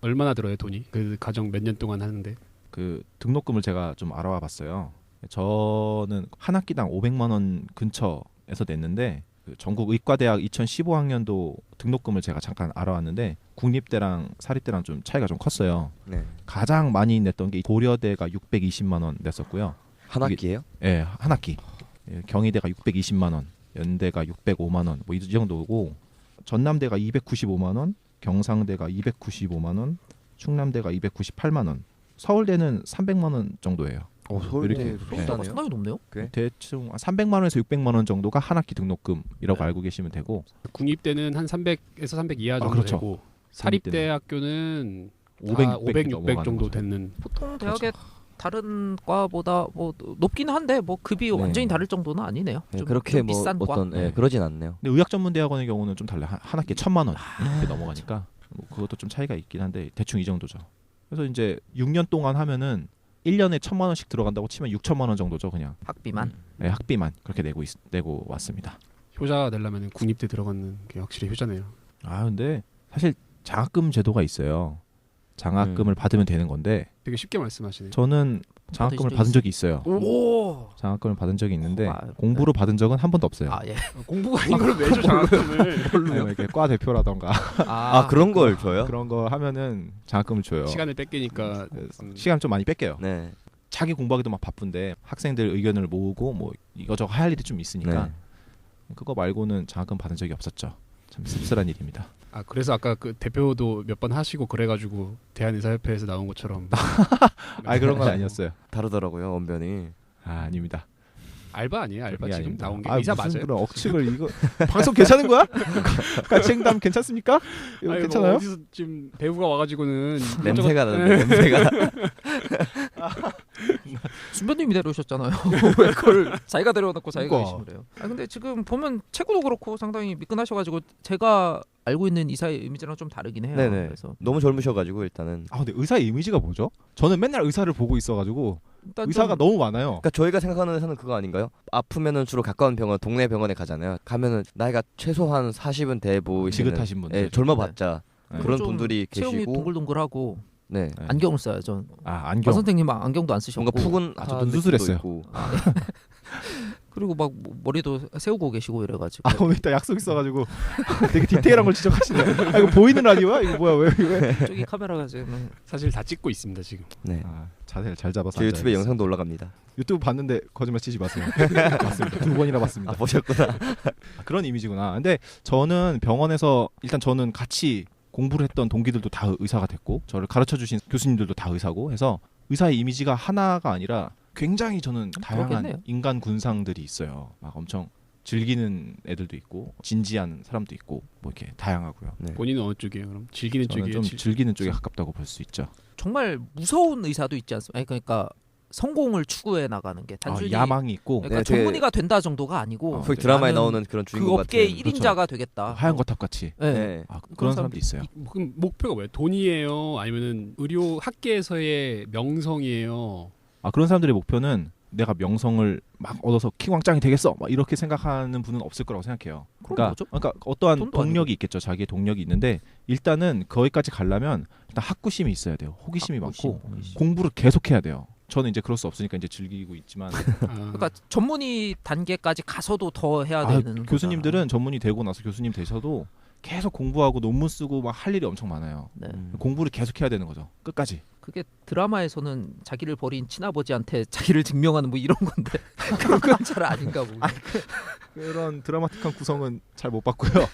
얼마나 들어요 돈이? 그 과정 몇 년 동안 하는데. 그 등록금을 제가 좀 알아와 봤어요. 저는 한 학기당 500만 원 근처에서 냈는데, 그 전국 의과대학 2015학년도 등록금을 제가 잠깐 알아왔는데 국립대랑 사립대랑 좀 차이가 좀 컸어요. 네. 가장 많이 냈던 게 고려대가 620만 원 냈었고요. 한 학기예요? 예, 한 학기. 경희대가 620만 원, 연대가 605만 원, 뭐 이 정도고, 전남대가 295만 원, 경상대가 295만 원, 충남대가 298만 원, 서울대는 300만 원 정도예요. 서울대 이렇게, 비싸네요. 상당히 높네요. 대충 300만 원에서 600만 원 정도가 한 학기 등록금이라고 네. 알고 계시면 되고 국립대는 한 300에서 300 이하 정도 그렇죠. 되고 사립대학교는 500, 500, 600 넘어가는 정도 거죠. 되는. 보통 대학의 다른 과보다 뭐 높긴 한데 뭐 급이 네. 완전히 다를 정도는 아니네요. 네, 좀, 그렇게 좀 뭐 비싼 과. 어떤 네. 그러진 않네요. 근데 의학전문대학원의 경우는 좀 달라요. 한 학기에 1,000만 원 이렇게 넘어가니까 뭐 그것도 좀 차이가 있긴 한데 대충 이 정도죠. 그래서 이제 6년 동안 하면은 1년에 1,000만 원씩 들어간다고 치면 6천만 원 정도죠, 그냥. 학비만. 네, 학비만 그렇게 내고 왔습니다. 효자 되려면 국립대 들어가는 게 확실히 효자네요. 아 근데 사실 장학금 제도가 있어요. 장학금을 받으면 되는 건데 되게 쉽게 말씀하시네요. 저는 장학금을 받으신 받은 적이 있어요. 오. 장학금을 받은 적이 있는데 아, 공부로 받은 적은 한 번도 없어요. 아 예. 공부가 아닌 걸 왜 줘 장학금을. 아니, 이렇게 과 대표라던가 아 그런 걸 줘요? 그런 거 하면은 장학금을 줘요. 시간을 뺏기니까. 시간 좀 많이 뺏겨요. 네. 자기 공부하기도 막 바쁜데 학생들 의견을 모으고 뭐 이거저거 할 일이 좀 있으니까 네. 그거 말고는 장학금 받은 적이 없었죠. 참 씁쓸한 일입니다. 아 그래서 아까 그 대표도 몇 번 하시고 그래가지고 대한의사협회에서 나온 것처럼 아 그런 건 아니었어요. 다르더라고요 언변이. 아 아닙니다. 알바 아니에요? 알바 그게 지금 아닙니다. 나온 게 아, 의사 무슨 맞아요? 그런 억측을 이거 방송 괜찮은 거야? 같이 행담 괜찮습니까? 이거 아니, 괜찮아요? 뭐 어디서 지금 배우가 와가지고는 냄새가 나는데 냄새가. 순변님이 데려오셨잖아요. 왜 그걸 자기가 데려놓고 자기가 그러니까. 의심을 해요. 아 근데 지금 보면 체구도 그렇고 상당히 미끈하셔가지고 제가 알고 있는 이사의 이미지랑 좀 다르긴 해요. 네네. 그래서 너무 젊으셔가지고 일단은. 아 근데 의사의 이미지가 뭐죠? 저는 맨날 의사를 보고 있어가지고 일단 의사가 좀 너무 많아요. 그러니까 저희가 생각하는 의사는 그거 아닌가요? 아프면은 주로 가까운 병원, 동네 병원에 가잖아요. 가면은 나이가 최소한 40은 돼 보이시는. 지긋하신 분들. 예, 젊어봤자 네. 그런 좀 분들이 체형이 계시고. 동글동글하고 네. 네. 안경을 써요. 전 아 박 안경. 선생님 안경도 안 쓰셨고 뭔가 푸근. 아, 저도 수술했어요. 그리고 막 머리도 세우고 계시고 이래가지고 아 오늘 이따 약속 있어가지고 되게 디테일한 걸 지적하시네. 아 이거 보이는 라디오야? 이거 뭐야 왜? 저기 카메라가 지금 사실 다 찍고 있습니다 지금. 네. 아 자세를 잘 잡아서 제 유튜브에 앉아야겠어. 영상도 올라갑니다. 유튜브 봤는데 거짓말 치지 마세요. 맞습니다. 2번이나 봤습니다. 아 보셨구나. 아, 그런 이미지구나. 근데 저는 병원에서 일단 저는 같이 공부를 했던 동기들도 다 의사가 됐고 저를 가르쳐 주신 교수님들도 다 의사고 해서 의사의 이미지가 하나가 아니라 굉장히 저는 다양한 그렇겠네요. 인간 군상들이 있어요. 막 엄청 즐기는 애들도 있고 진지한 사람도 있고 뭐 이렇게 다양하고요. 네. 본인은 어느 쪽이에요? 그럼 즐기는 저는 쪽이에요? 좀 즐기는 쪽에 가깝다고 볼 수 있죠. 정말 무서운 의사도 있지 않습니까? 아니, 그러니까 성공을 추구해 나가는 게 단순히 야망이 있고 그러니까 네, 되게- 전문의가 된다 정도가 아니고 소위 드라마에 나는 나오는 그런 그 주인공 업계의 같은. 1인자가 되겠다. 하얀 거탑 같이. 네. 네. 아, 그런 그런 사람도 있어요. 그럼 목표가 뭐예요? 돈이에요? 아니면은 의료 학계에서의 명성이에요? 아 그런 사람들의 목표는 내가 명성을 막 얻어서 킹왕짱이 되겠어 막 이렇게 생각하는 분은 없을 거라고 생각해요. 그럼 뭐죠? 그러니까 어떠한 돈도 동력이 아니고. 있겠죠. 자기의 동력이 있는데 일단은 거기까지 가려면 일단 학구심이 있어야 돼요. 호기심이 호기심, 많고 호기심. 공부를 계속해야 돼요. 저는 이제 그럴 수 없으니까 이제 즐기고 있지만 그러니까 전문의 단계까지 가서도 더 해야 아, 되는 교수님들은 전문의 되고 나서 교수님 되셔도 계속 공부하고 논문 쓰고 막 할 일이 엄청 많아요. 거잖아. 네. 공부를 계속해야 되는 거죠. 끝까지. 그게 드라마에서는 자기를 버린 친아버지한테 자기를 증명하는 뭐 이런 건데 그런 건 잘 아닌가 보고. 그런 드라마틱한 구성은 잘 못 봤고요.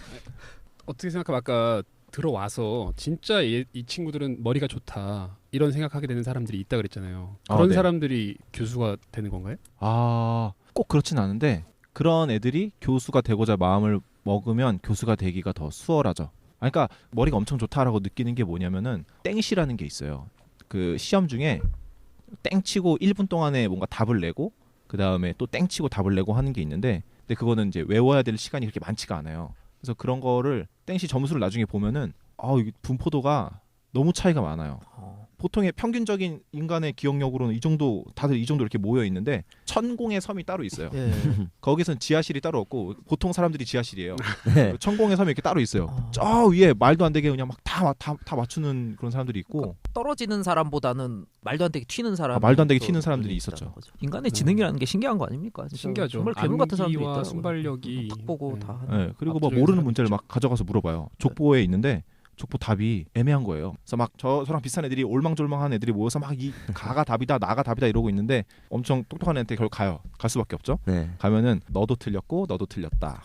어떻게 생각하면 아까 들어와서 진짜 이 친구들은 머리가 좋다 이런 생각하게 되는 사람들이 있다 그랬잖아요. 그런 네. 사람들이 교수가 되는 건가요? 아, 꼭 그렇진 않은데 그런 애들이 교수가 되고자 마음을 먹으면 교수가 되기가 더 수월하죠. 그러니까 머리가 엄청 좋다라고 느끼는 게 뭐냐면은 땡시라는 게 있어요. 그 시험 중에 땡치고 1분 동안에 뭔가 답을 내고 그 다음에 또 땡치고 답을 내고 하는 게 있는데 근데 그거는 이제 외워야 될 시간이 그렇게 많지가 않아요. 그래서 그런 거를 땡시 점수를 나중에 보면은 이게 분포도가 너무 차이가 많아요. 보통의 평균적인 인간의 기억력으로는 이 정도 다들 이 정도 이렇게 모여 있는데 천공의 섬이 따로 있어요. 예. 거기서는 지하실이 따로 없고 보통 사람들이 지하실이에요. 네. 천공의 섬이 이렇게 따로 있어요. 어. 저 위에 말도 안 되게 그냥 막 다 맞추는 그런 사람들이 있고 떨어지는 사람보다는 말도 안 되게 튀는 사람. 말도 안 되게 튀는 사람들이 있었죠. 인간의 지능이라는 게 신기한 거 아닙니까? 진짜 신기하죠. 정말 괴물 같은 사람들이 암기와 있더라고요. 순발력이 딱 보고 네. 다. 네, 그리고 뭐 압도적인 모르는 사람이 문제를 있죠. 막 가져가서 물어봐요. 족보에 있는데 족보 답이 애매한 거예요. 그래서 막 저랑 비슷한 애들이 올망졸망한 애들이 모여서 막 이 가가 답이다 나가 답이다 이러고 있는데 엄청 똑똑한 애한테 결국 가요. 갈 수밖에 없죠. 네. 가면은 너도 틀렸고 너도 틀렸다.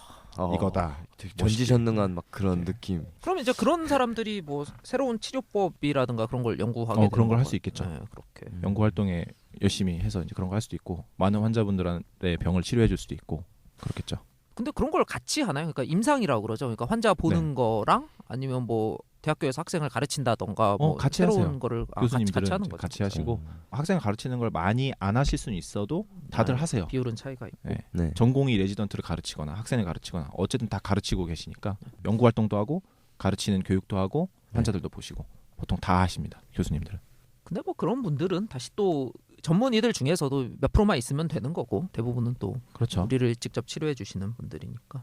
이거다. 전지전능한 막 그런 느낌. 그러면 이제 그런 사람들이 뭐 새로운 치료법이라든가 그런 걸 연구하게 되는 그런 걸 할 수 건가요? 있겠죠. 네, 그렇게. 연구 활동에 열심히 해서 이제 그런 거 할 수도 있고 많은 환자분들의 병을 치료해 줄 수도 있고 그렇겠죠. 근데 그런 걸 같이 하나요? 그러니까 임상이라고 그러죠. 그러니까 환자 보는 거랑 아니면 뭐 대학교에서 학생을 가르친다던가 뭐 같이 새로운 하세요. 거를 교수님들은 같이 하는 이제 거죠. 같이 하시고 학생을 가르치는 걸 많이 안 하실 수는 있어도 다들 하세요. 비율은 차이가 있고. 네. 네. 전공의 레지던트를 가르치거나 학생을 가르치거나 어쨌든 다 가르치고 계시니까 연구 활동도 하고 가르치는 교육도 하고 환자들도 보시고 보통 다 하십니다. 교수님들은. 근데 뭐 그런 분들은 다시 또 전문의들 중에서도 몇 프로만 있으면 되는 거고 대부분은 또 그렇죠. 우리를 직접 치료해 주시는 분들이니까.